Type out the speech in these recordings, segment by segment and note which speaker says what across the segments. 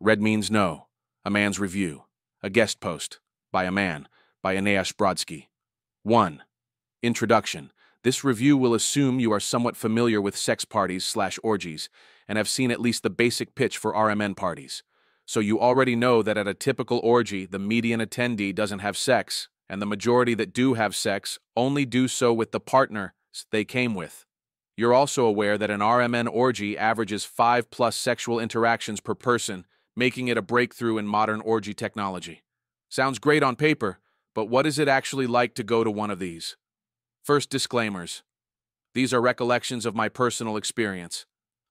Speaker 1: Red means no. A man's review. A guest post. By a man. By Eneasz Brodski. 1. Introduction. This review will assume you are somewhat familiar with sex parties/orgies and have seen at least the basic pitch for RMN parties. So you already know that at a typical orgy, the median attendee doesn't have sex, and the majority that do have sex only do so with the partner they came with. You're also aware that an RMN orgy averages 5+ sexual interactions per person, making it a breakthrough in modern orgy technology. Sounds great on paper, but what is it actually like to go to one of these? First, disclaimers. These are recollections of my personal experience.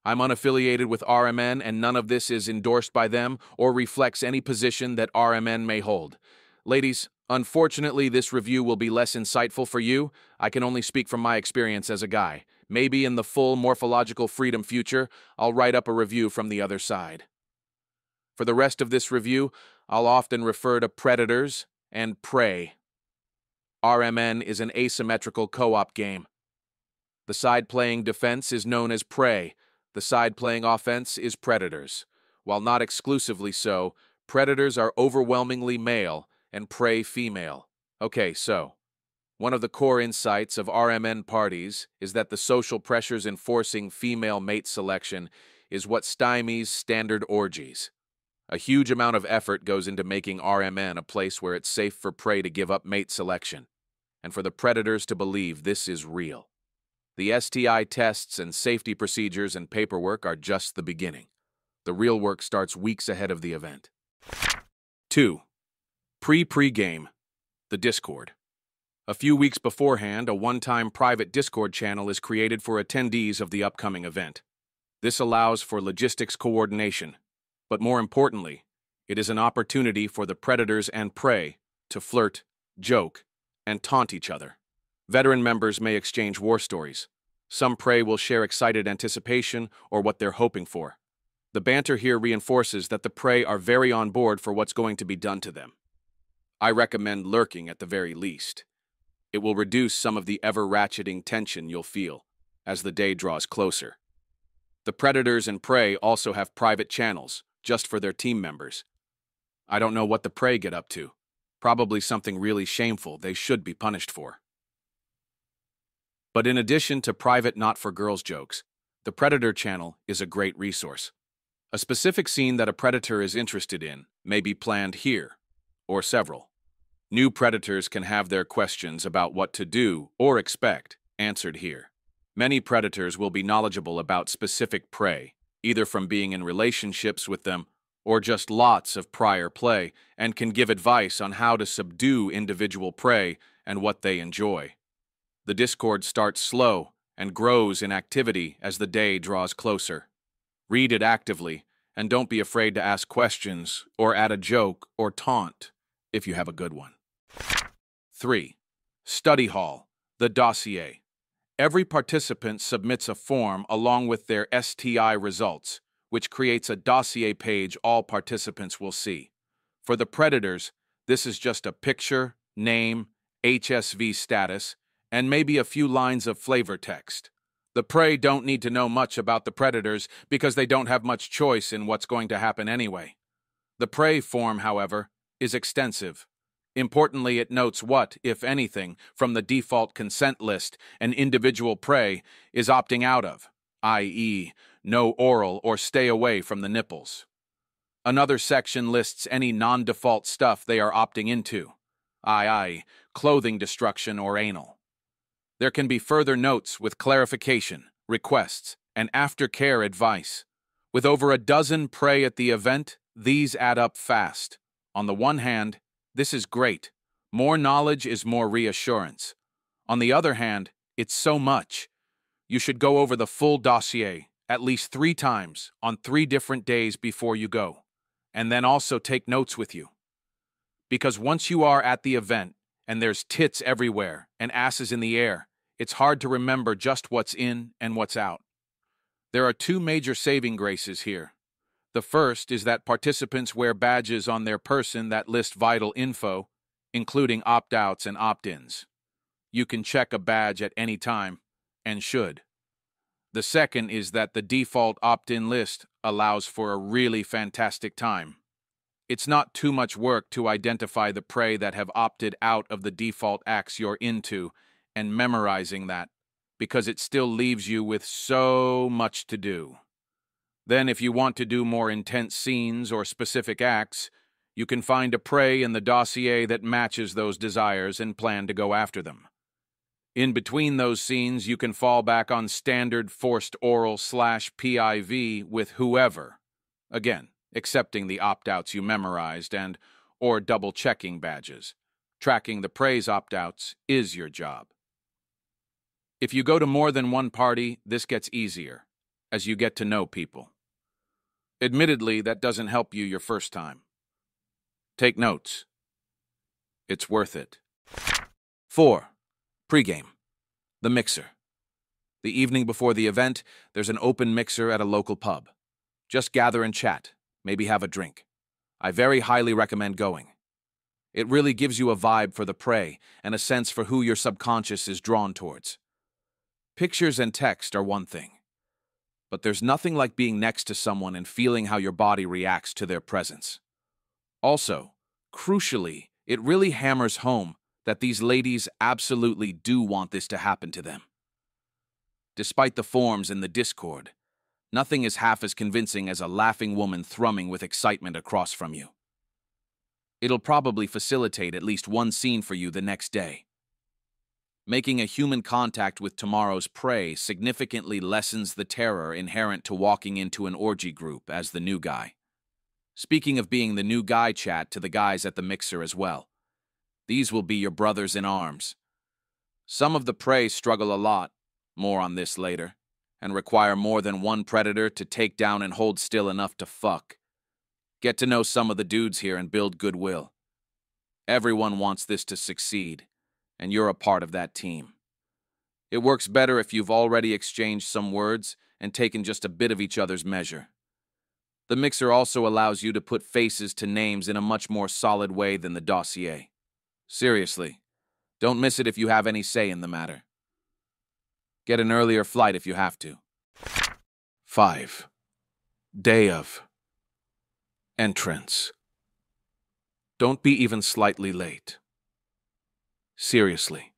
Speaker 1: I'm unaffiliated with RMN, and none of this is endorsed by them or reflects any position that RMN may hold. Ladies, unfortunately, this review will be less insightful for you. I can only speak from my experience as a guy. Maybe in the full morphological freedom future, I'll write up a review from the other side. For the rest of this review, I'll often refer to predators and prey. RMN is an asymmetrical co-op game. The side playing defense is known as prey. The side playing offense is predators. While not exclusively so, predators are overwhelmingly male and prey female. Okay, so one of the core insights of RMN parties is that the social pressures enforcing female mate selection is what stymies standard orgies. A huge amount of effort goes into making RMN a place where it's safe for prey to give up mate selection, and for the predators to believe this is real. The STI tests and safety procedures and paperwork are just the beginning. The real work starts weeks ahead of the event. 2. Pre-game. The Discord. A few weeks beforehand, a one-time private Discord channel is created for attendees of the upcoming event. This allows for logistics coordination, but more importantly, it is an opportunity for the predators and prey to flirt, joke, and taunt each other. Veteran members may exchange war stories. Some prey will share excited anticipation or what they're hoping for. The banter here reinforces that the prey are very on board for what's going to be done to them. I recommend lurking at the very least. It will reduce some of the ever-ratcheting tension you'll feel as the day draws closer. The predators and prey also have private channels, just for their team members. I don't know what the prey get up to. Probably something really shameful they should be punished for. But in addition to private not-for-girls jokes, the Predator channel is a great resource. A specific scene that a predator is interested in may be planned here, or several. New predators can have their questions about what to do or expect answered here. Many predators will be knowledgeable about specific prey, either from being in relationships with them or just lots of prior play, and can give advice on how to subdue individual prey and what they enjoy. The Discord starts slow and grows in activity as the day draws closer. Read it actively, and don't be afraid to ask questions or add a joke or taunt if you have a good one. 3. Study Hall, the dossier. Every participant submits a form along with their STI results, which creates a dossier page all participants will see. For the predators, this is just a picture, name, HSV status, and maybe a few lines of flavor text. The prey don't need to know much about the predators because they don't have much choice in what's going to happen anyway. The prey form, however, is extensive. Importantly, it notes what, if anything, from the default consent list an individual prey is opting out of, i.e., no oral or stay away from the nipples. Another section lists any non-default stuff they are opting into, i.e., clothing destruction or anal. There can be further notes with clarification, requests, and aftercare advice. With over a dozen prey at the event, these add up fast. On the one hand, this is great. More knowledge is more reassurance. On the other hand, it's so much. You should go over the full dossier at least 3 times on 3 different days before you go, and then also take notes with you. Because once you are at the event and there's tits everywhere and asses in the air, it's hard to remember just what's in and what's out. There are 2 major saving graces here. The first is that participants wear badges on their person that list vital info, including opt-outs and opt-ins. You can check a badge at any time, and should. The second is that the default opt-in list allows for a really fantastic time. It's not too much work to identify the prey that have opted out of the default acts you're into and memorizing that, because it still leaves you with so much to do. Then if you want to do more intense scenes or specific acts, you can find a prey in the dossier that matches those desires and plan to go after them. In between those scenes, you can fall back on standard forced oral/PIV with whoever. Again, accepting the opt-outs you memorized or double-checking badges. Tracking the prey's opt-outs is your job. If you go to more than one party, this gets easier, as you get to know people. Admittedly, that doesn't help you your first time. Take notes. It's worth it. 4. Pre-game. The mixer. The evening before the event, there's an open mixer at a local pub. Just gather and chat, maybe have a drink. I very highly recommend going. It really gives you a vibe for the prey and a sense for who your subconscious is drawn towards. Pictures and text are one thing, but there's nothing like being next to someone and feeling how your body reacts to their presence. Also, crucially, it really hammers home that these ladies absolutely do want this to happen to them. Despite the forms in the Discord, nothing is half as convincing as a laughing woman thrumming with excitement across from you. It'll probably facilitate at least one scene for you the next day. Making a human contact with tomorrow's prey significantly lessens the terror inherent to walking into an orgy group as the new guy. Speaking of being the new guy, chat to the guys at the mixer as well. These will be your brothers in arms. Some of the prey struggle a lot, more on this later, and require more than one predator to take down and hold still enough to fuck. Get to know some of the dudes here and build goodwill. Everyone wants this to succeed, and you're a part of that team. It works better if you've already exchanged some words and taken just a bit of each other's measure. The mixer also allows you to put faces to names in a much more solid way than the dossier. Seriously, don't miss it if you have any say in the matter. Get an earlier flight if you have to. 5. Day of. Entrance. Don't be even slightly late. Seriously.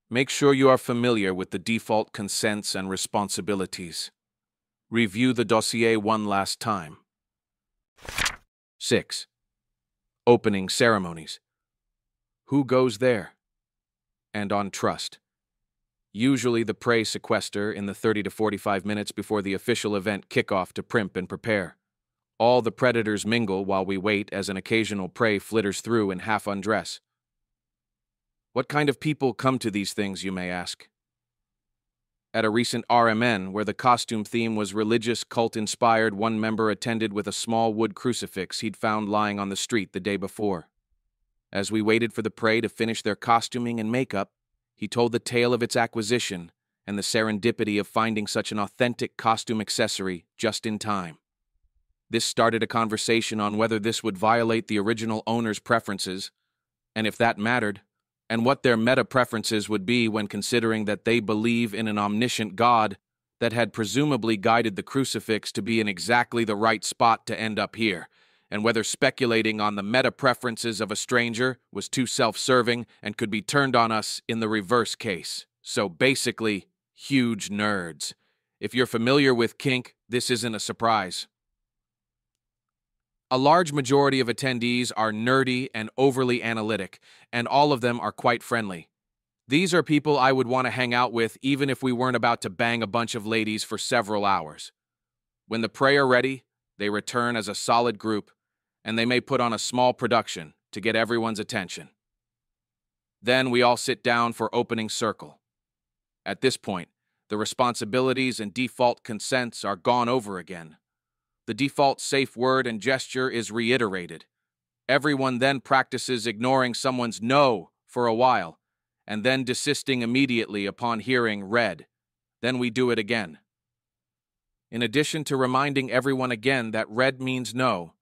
Speaker 1: Make sure you are familiar with the default consents and responsibilities. Review the dossier one last time. 6. Opening ceremonies. Who goes there? And on trust. Usually the prey sequester in the 30 to 45 minutes before the official event kickoff to primp and prepare. All the predators mingle while we wait as an occasional prey flitters through in half undress. What kind of people come to these things, you may ask? At a recent RMN, where the costume theme was religious, cult-inspired, one member attended with a small wood crucifix he'd found lying on the street the day before. As we waited for the prey to finish their costuming and makeup, he told the tale of its acquisition and the serendipity of finding such an authentic costume accessory just in time. This started a conversation on whether this would violate the original owner's preferences, and if that mattered, and what their meta-preferences would be when considering that they believe in an omniscient God that had presumably guided the crucifix to be in exactly the right spot to end up here, and whether speculating on the meta-preferences of a stranger was too self-serving and could be turned on us in the reverse case. So basically, huge nerds. If you're familiar with kink, this isn't a surprise. A large majority of attendees are nerdy and overly analytic, and all of them are quite friendly. These are people I would want to hang out with even if we weren't about to bang a bunch of ladies for several hours. When the prey are ready, they return as a solid group, and they may put on a small production to get everyone's attention. Then we all sit down for opening circle. At this point, the responsibilities and default consents are gone over again. The default safe word and gesture is reiterated. Everyone then practices ignoring someone's no for a while, and then desisting immediately upon hearing red. Then we do it again. In addition to reminding everyone again that red means no,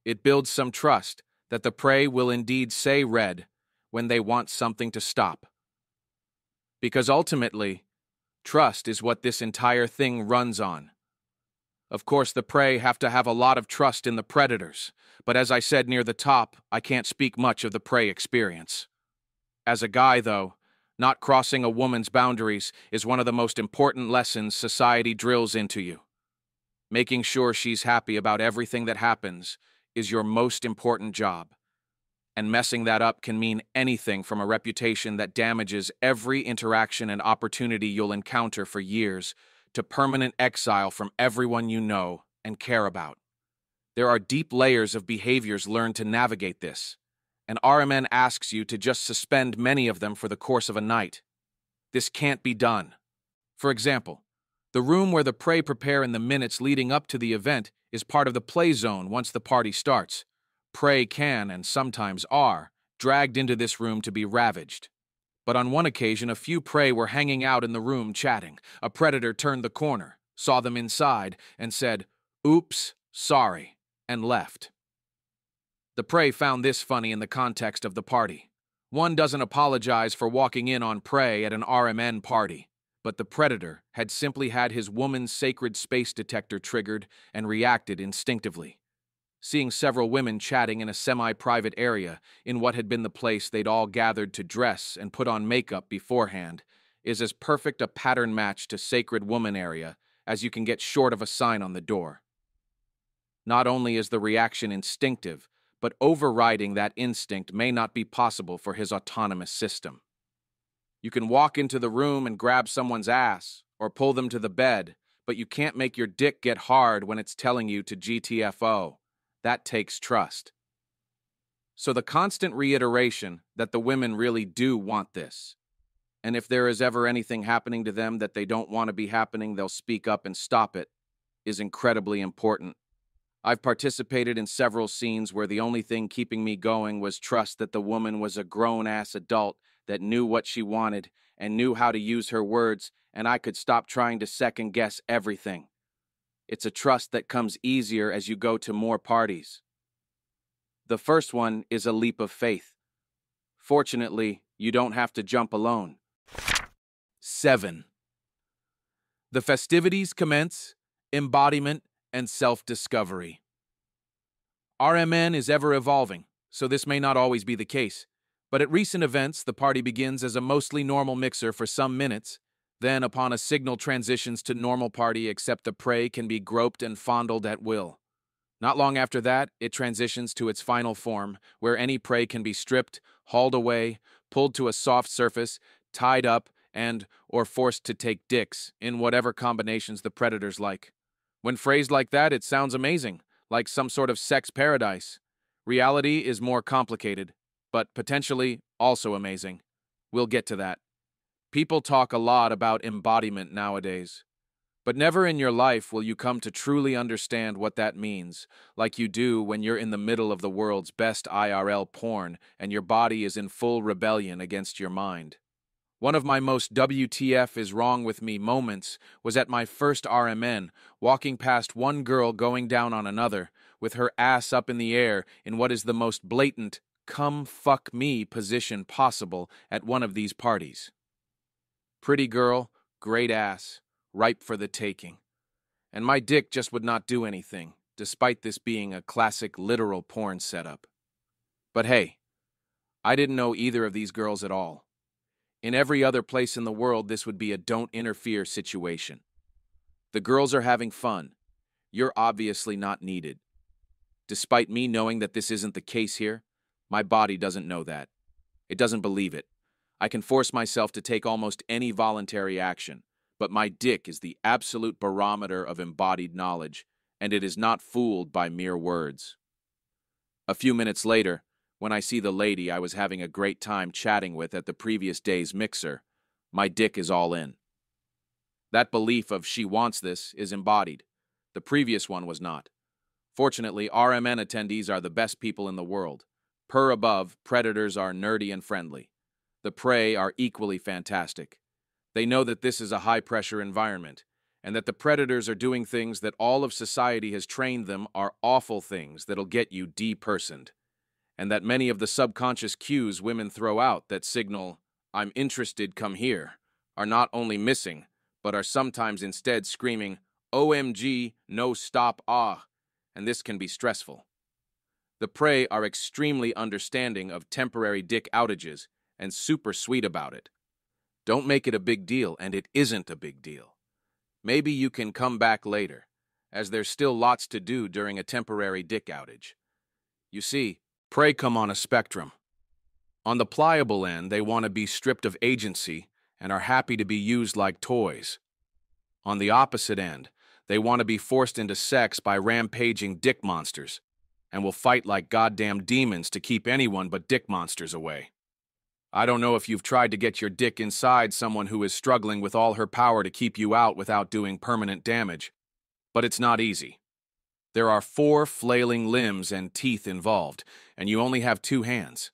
Speaker 1: it builds some trust that the prey will indeed say red when they want something to stop. Because ultimately, Trust is what this entire thing runs on. Of course, the prey have to have a lot of trust in the predators, but as I said near the top, I can't speak much of the prey experience. As a guy, though, not crossing a woman's boundaries is one of the most important lessons society drills into you. Making sure she's happy about everything that happens is your most important job. And messing that up can mean anything from a reputation that damages every interaction and opportunity you'll encounter for years to permanent exile from everyone you know and care about. There are deep layers of behaviors learned to navigate this, and RMN asks you to just suspend many of them for the course of a night. This can't be done. For example, the room where the prey prepare in the minutes leading up to the event is part of the play zone once the party starts. Prey can, and sometimes are, dragged into this room to be ravaged. But on one occasion, a few prey were hanging out in the room chatting. A predator turned the corner, saw them inside, and said, "Oops, sorry," and left. The prey found this funny in the context of the party. One doesn't apologize for walking in on prey at an RMN party, but the predator had simply had his woman's sacred space detector triggered and reacted instinctively. Seeing several women chatting in a semi-private area in what had been the place they'd all gathered to dress and put on makeup beforehand is as perfect a pattern match to sacred woman area as you can get short of a sign on the door. Not only is the reaction instinctive, but overriding that instinct may not be possible for his autonomous system. You can walk into the room and grab someone's ass or pull them to the bed, but you can't make your dick get hard when it's telling you to GTFO. That takes trust. So the constant reiteration that the women really do want this, and if there is ever anything happening to them that they don't want to be happening, they'll speak up and stop it, is incredibly important. I've participated in several scenes where the only thing keeping me going was trust that the woman was a grown-ass adult that knew what she wanted and knew how to use her words, and I could stop trying to second-guess everything. It's a trust that comes easier as you go to more parties. The first one is a leap of faith. Fortunately, you don't have to jump alone. 7. The festivities commence, embodiment, and self-discovery. RMN is ever evolving, so this may not always be the case. But at recent events, the party begins as a mostly normal mixer for some minutes. Then, upon a signal transitions to normal party except the prey can be groped and fondled at will. Not long after that, it transitions to its final form, where any prey can be stripped, hauled away, pulled to a soft surface, tied up, or forced to take dicks, in whatever combinations the predators like. When phrased like that, it sounds amazing, like some sort of sex paradise. Reality is more complicated, but potentially also amazing. We'll get to that. People talk a lot about embodiment nowadays, but never in your life will you come to truly understand what that means, like you do when you're in the middle of the world's best IRL porn and your body is in full rebellion against your mind. One of my most WTF is wrong with me moments was at my first RMN, walking past one girl going down on another, with her ass up in the air in what is the most blatant, come fuck me position possible at one of these parties. Pretty girl, great ass, ripe for the taking. And my dick just would not do anything, despite this being a classic literal porn setup. But hey, I didn't know either of these girls at all. In every other place in the world, this would be a don't interfere situation. The girls are having fun. You're obviously not needed. Despite me knowing that this isn't the case here, my body doesn't know that. It doesn't believe it. I can force myself to take almost any voluntary action, but my dick is the absolute barometer of embodied knowledge, and it is not fooled by mere words. A few minutes later, when I see the lady I was having a great time chatting with at the previous day's mixer, my dick is all in. That belief of she wants this is embodied. The previous one was not. Fortunately, RMN attendees are the best people in the world. Per above, predators are nerdy and friendly. The prey are equally fantastic. They know that this is a high-pressure environment, and that the predators are doing things that all of society has trained them are awful things that'll get you depersoned, and that many of the subconscious cues women throw out that signal, "I'm interested, come here," are not only missing, but are sometimes instead screaming, OMG, no stop, ah, and this can be stressful. The prey are extremely understanding of temporary dick outages and super sweet about it. Don't make it a big deal, and it isn't a big deal. Maybe you can come back later, as there's still lots to do during a temporary dick outage. You see, prey come on a spectrum. On the pliable end, they want to be stripped of agency and are happy to be used like toys. On the opposite end, they want to be forced into sex by rampaging dick monsters and will fight like goddamn demons to keep anyone but dick monsters away. I don't know if you've tried to get your dick inside someone who is struggling with all her power to keep you out without doing permanent damage, but it's not easy. There are 4 flailing limbs and teeth involved, and you only have 2 hands.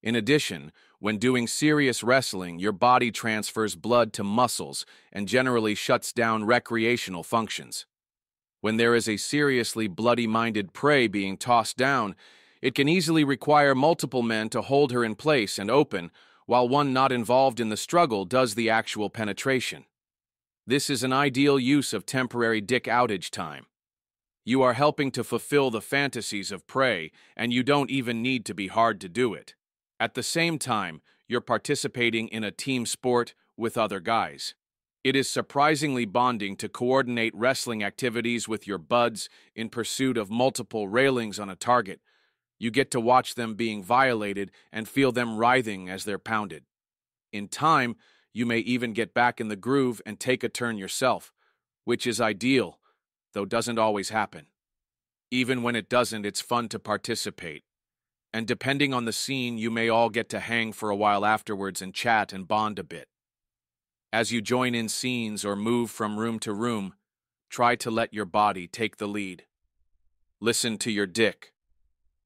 Speaker 1: In addition, when doing serious wrestling, your body transfers blood to muscles and generally shuts down recreational functions. When there is a seriously bloody-minded prey being tossed down, it can easily require multiple men to hold her in place and open, while one not involved in the struggle does the actual penetration. This is an ideal use of temporary dick outage time. You are helping to fulfill the fantasies of prey, and you don't even need to be hard to do it. At the same time, you're participating in a team sport with other guys. It is surprisingly bonding to coordinate wrestling activities with your buds in pursuit of multiple railings on a target. You get to watch them being violated and feel them writhing as they're pounded. In time, you may even get back in the groove and take a turn yourself, which is ideal, though doesn't always happen. Even when it doesn't, it's fun to participate. And depending on the scene, you may all get to hang for a while afterwards and chat and bond a bit. As you join in scenes or move from room to room, try to let your body take the lead. Listen to your dick.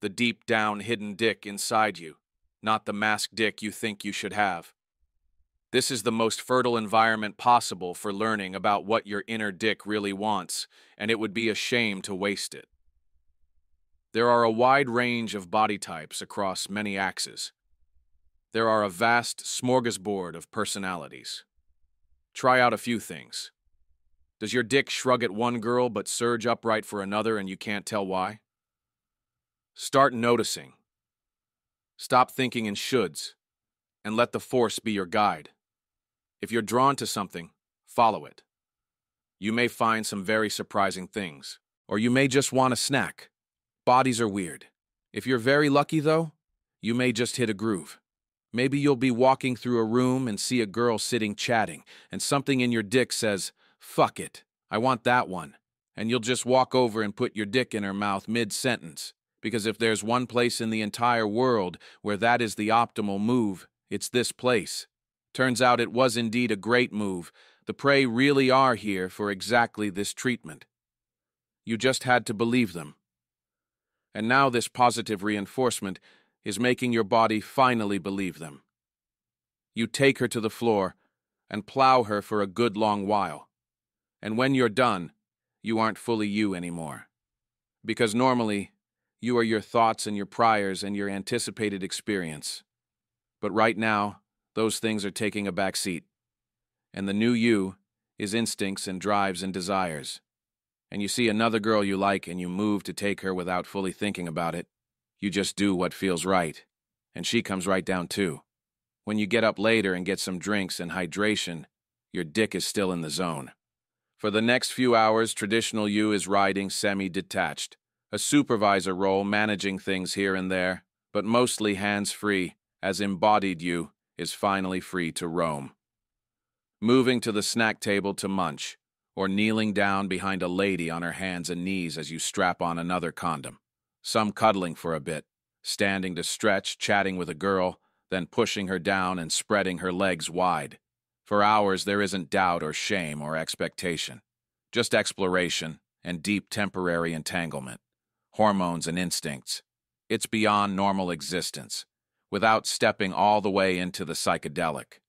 Speaker 1: The deep down hidden dick inside you, not the masked dick you think you should have. This is the most fertile environment possible for learning about what your inner dick really wants, and it would be a shame to waste it. There are a wide range of body types across many axes. There are a vast smorgasbord of personalities. Try out a few things. Does your dick shrug at one girl but surge upright for another and you can't tell why? Start noticing. Stop thinking in shoulds, and let the force be your guide. If you're drawn to something, follow it. You may find some very surprising things, or you may just want a snack. Bodies are weird. If you're very lucky, though, you may just hit a groove. Maybe you'll be walking through a room and see a girl sitting chatting, and something in your dick says, "Fuck it, I want that one." And you'll just walk over and put your dick in her mouth mid-sentence. Because if there's one place in the entire world where that is the optimal move, it's this place. Turns out it was indeed a great move. The prey really are here for exactly this treatment. You just had to believe them. And now this positive reinforcement is making your body finally believe them. You take her to the floor and plow her for a good long while. And when you're done, you aren't fully you anymore. Because normally, you are your thoughts and your priors and your anticipated experience. But right now, those things are taking a back seat. And the new you is instincts and drives and desires. And you see another girl you like and you move to take her without fully thinking about it. You just do what feels right. And she comes right down too. When you get up later and get some drinks and hydration, your dick is still in the zone. For the next few hours, traditional you is riding semi-detached. A supervisor role managing things here and there, but mostly hands-free, as embodied you is finally free to roam. Moving to the snack table to munch, or kneeling down behind a lady on her hands and knees as you strap on another condom. Some cuddling for a bit, standing to stretch, chatting with a girl, then pushing her down and spreading her legs wide. For hours there isn't doubt or shame or expectation, just exploration and deep temporary entanglement. Hormones and instincts. It's beyond normal existence, without stepping all the way into the psychedelic,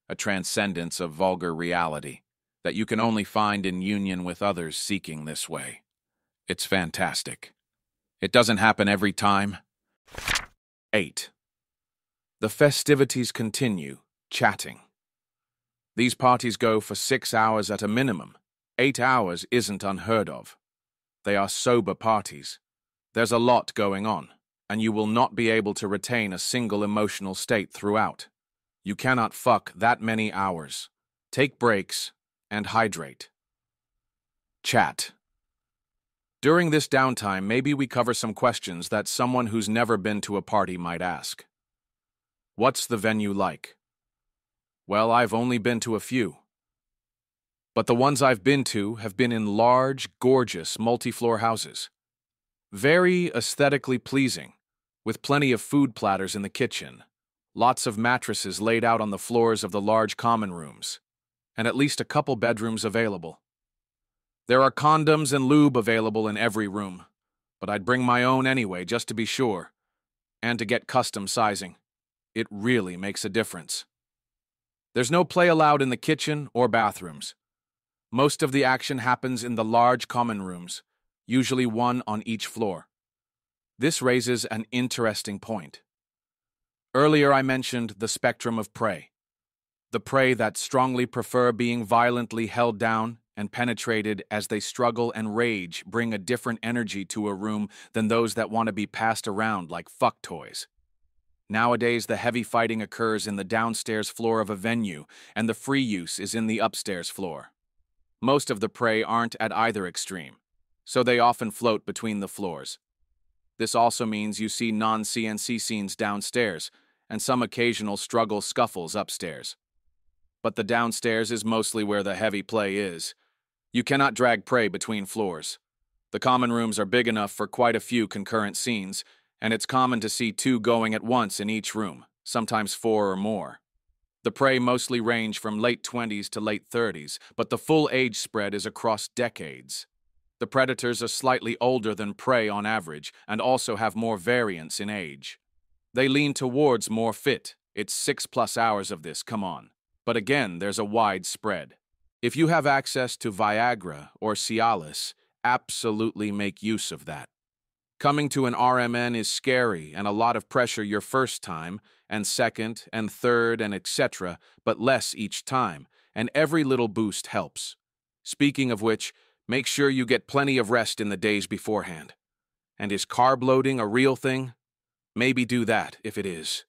Speaker 1: a transcendence of vulgar reality that you can only find in union with others seeking this way. It's fantastic. It doesn't happen every time. 8. The festivities continue, chatting. These parties go for 6 hours at a minimum. 8 hours isn't unheard of. They are sober parties. There's a lot going on, and you will not be able to retain a single emotional state throughout. You cannot fuck that many hours. Take breaks and hydrate. Chat. During this downtime, maybe we cover some questions that someone who's never been to a party might ask. What's the venue like? Well, I've only been to a few. But the ones I've been to have been in large, gorgeous, multi-floor houses. Very aesthetically pleasing, with plenty of food platters in the kitchen, lots of mattresses laid out on the floors of the large common rooms, and at least a couple bedrooms available. There are condoms and lube available in every room, but I'd bring my own anyway just to be sure, and to get custom sizing. It really makes a difference. There's no play allowed in the kitchen or bathrooms. Most of the action happens in the large common rooms, usually one on each floor. This raises an interesting point. Earlier I mentioned the spectrum of prey. The prey that strongly prefer being violently held down and penetrated as they struggle and rage bring a different energy to a room than those that want to be passed around like fuck toys. Nowadays, the heavy fighting occurs in the downstairs floor of a venue, and the free use is in the upstairs floor. Most of the prey aren't at either extreme, so they often float between the floors. This also means you see non-CNC scenes downstairs, and some occasional struggle scuffles upstairs. But the downstairs is mostly where the heavy play is. You cannot drag prey between floors. The common rooms are big enough for quite a few concurrent scenes, and it's common to see 2 going at once in each room, sometimes 4 or more. The prey mostly range from late 20s to late 30s, but the full age spread is across decades. The predators are slightly older than prey on average, and also have more variance in age. They lean towards more fit. It's 6+ hours of this, come on. But again, there's a wide spread. If you have access to Viagra or Cialis, absolutely make use of that. Coming to an RMN is scary and a lot of pressure your first time, and second, and third, and etc., but less each time, and every little boost helps. Speaking of which, make sure you get plenty of rest in the days beforehand. And is carb loading a real thing? Maybe do that if it is.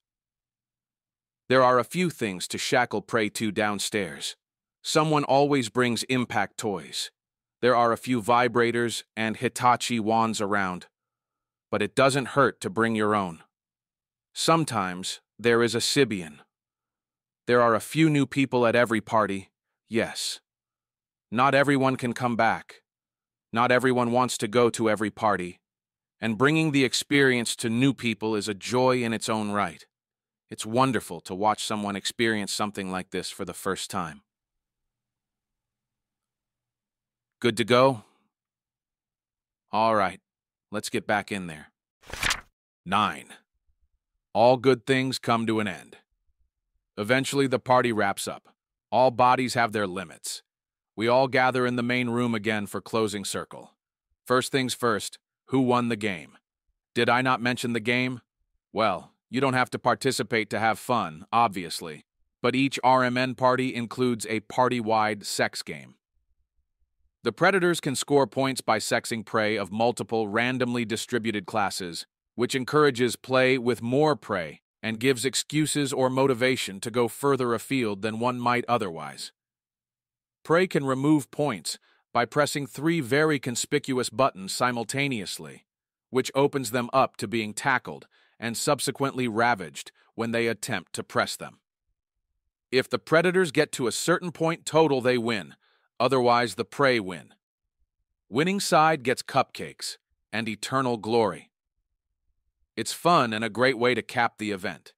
Speaker 1: There are a few things to shackle prey to downstairs. Someone always brings impact toys. There are a few vibrators and Hitachi wands around. But it doesn't hurt to bring your own. Sometimes there is a Sibian. There are a few new people at every party, yes. Not everyone can come back. Not everyone wants to go to every party. And bringing the experience to new people is a joy in its own right. It's wonderful to watch someone experience something like this for the first time. Good to go? All right. Let's get back in there. 9. All good things come to an end. Eventually, the party wraps up. All bodies have their limits. We all gather in the main room again for closing circle. First things first, who won the game? Did I not mention the game? Well, you don't have to participate to have fun, obviously, but each RMN party includes a party-wide sex game. The predators can score points by sexing prey of multiple randomly distributed classes, which encourages play with more prey and gives excuses or motivation to go further afield than one might otherwise. Prey can remove points by pressing 3 very conspicuous buttons simultaneously, which opens them up to being tackled and subsequently ravaged when they attempt to press them. If the predators get to a certain point total, they win. Otherwise, the prey win. Winning side gets cupcakes and eternal glory. It's fun and a great way to cap the event.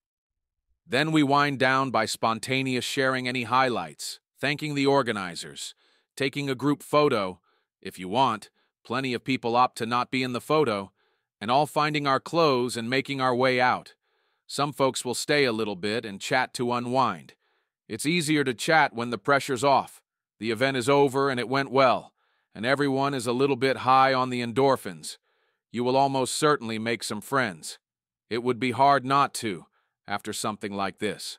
Speaker 1: Then we wind down by spontaneous sharing any highlights, thanking the organizers, taking a group photo, if you want. Plenty of people opt to not be in the photo, and all finding our clothes and making our way out. Some folks will stay a little bit and chat to unwind. It's easier to chat when the pressure's off. The event is over and it went well, and everyone is a little bit high on the endorphins. You will almost certainly make some friends. It would be hard not to, after something like this.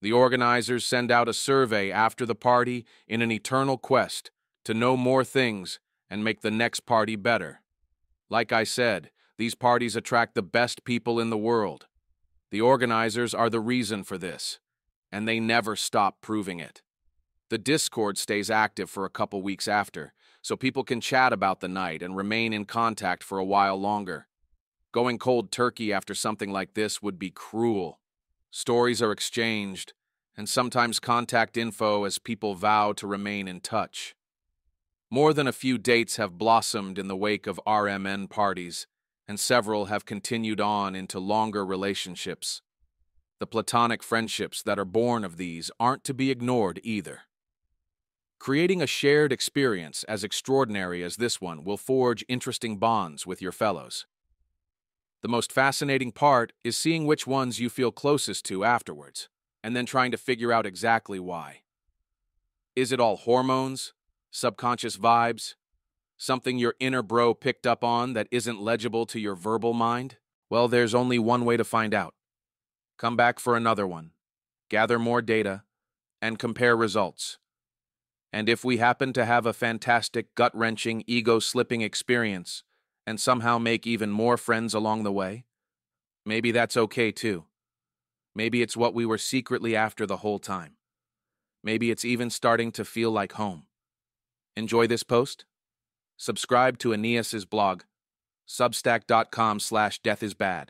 Speaker 1: The organizers send out a survey after the party in an eternal quest to know more things and make the next party better. Like I said, these parties attract the best people in the world. The organizers are the reason for this, and they never stop proving it. The Discord stays active for a couple weeks after, so people can chat about the night and remain in contact for a while longer. Going cold turkey after something like this would be cruel. Stories are exchanged, and sometimes contact info as people vow to remain in touch. More than a few dates have blossomed in the wake of RMN parties, and several have continued on into longer relationships. The platonic friendships that are born of these aren't to be ignored either. Creating a shared experience as extraordinary as this one will forge interesting bonds with your fellows. The most fascinating part is seeing which ones you feel closest to afterwards, and then trying to figure out exactly why. Is it all hormones? Subconscious vibes? Something your inner bro picked up on that isn't legible to your verbal mind? Well, there's only one way to find out. Come back for another one, gather more data, and compare results. And if we happen to have a fantastic, gut-wrenching, ego-slipping experience, and somehow make even more friends along the way, maybe that's okay too. Maybe it's what we were secretly after the whole time. Maybe it's even starting to feel like home. Enjoy this post? Subscribe to Eneasz's blog, substack.com/deathisbad.